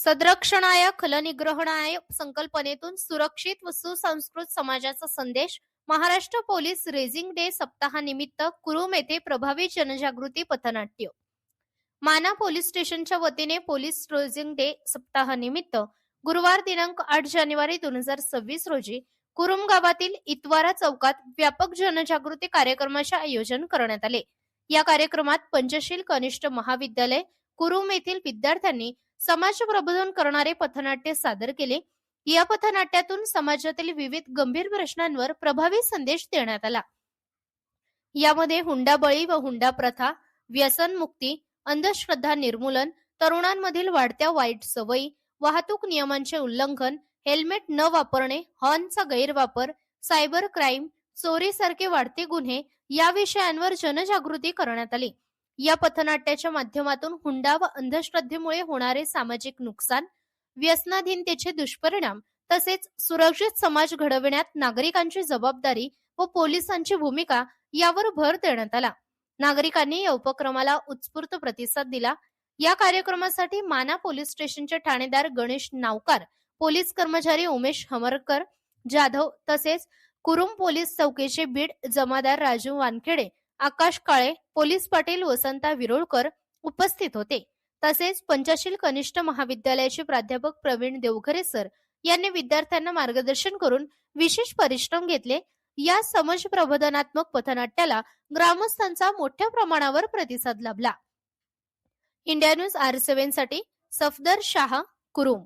सदरक्षणाय खलनिग्रहणाय संकल्पनेतून सुरक्षित व सुसंस्कृत समाजाचा संदेश महाराष्ट्र पोलीस रेझिंग डे सप्ताहानिमित्त कुरुम येथे प्रभावी जनजागृती पथनाट्य. माना पोलीस स्टेशनच्या वतीने पोलीस रेझिंग डे सप्ताहानिमित्त गुरुवार दिनांक 8 जानेवारी 2026 रोजी कुरुम गावातील इतवारा चौकात व्यापक जनजागृती कार्यक्रमाचे आयोजन करण्यात आले. या कार्यक्रमात पंचशील कनिष्ठ महाविद्यालय कुरुम येथील विद्यार्थ्यांनी समाज प्रबोधन करणारे पथनाट्य सादर केले. या पथनाट्यातून समाजातील विविध गंभीर प्रश्नांवर प्रभावी संदेश देण्यात आला. यामध्ये हुंडाबळी व हुंडा प्रथा, व्यसनमुक्ती, अंधश्रद्धा निर्मूलन, तरुणांमधील वाढत्या वाईट सवयी, वाहतूक नियमांचे उल्लंघन, हेल्मेट न वापरणे, हॉर्नचा गैरवापर, सायबर क्राईम, चोरीसारखे वाढते गुन्हे या विषयांवर जनजागृती करण्यात आली. या पथनाट्याच्या माध्यमातून हुंडा व अंधश्रद्धेमुळे होणारे सामाजिक नुकसान, व्यसनाधीनतेचे दुष्परिणाम तसेच सुरक्षित समाज घडविण्यात नागरिकांची जबाबदारी व पोलिसांची भूमिका यावर भर देण्यात आला. नागरिकांनी या उपक्रमाला उत्स्फूर्त प्रतिसाद दिला. या कार्यक्रमासाठी माना पोलीस स्टेशनचे ठाणेदार गणेश नावकार, पोलीस कर्मचारी उमेश हमरकर जाधव तसेच कुरुम पोलीस चौकीचे बीड जमादार राजू वानखेडे, आकाश काळे, पोलीस पाटील वसंता विरोळकर उपस्थित होते. तसेच पंचशील कनिष्ठ महाविद्यालयाचे प्राध्यापक प्रवीण देवघरे सर यांनी विद्यार्थ्यांना मार्गदर्शन करून विशेष परिश्रम घेतले. या समाज प्रबोधनात्मक पथनाट्याला ग्रामस्थांचा मोठ्या प्रमाणावर प्रतिसाद लाभला. इंडिया न्यूज R7 साठी सफदर शाह, कुरुम.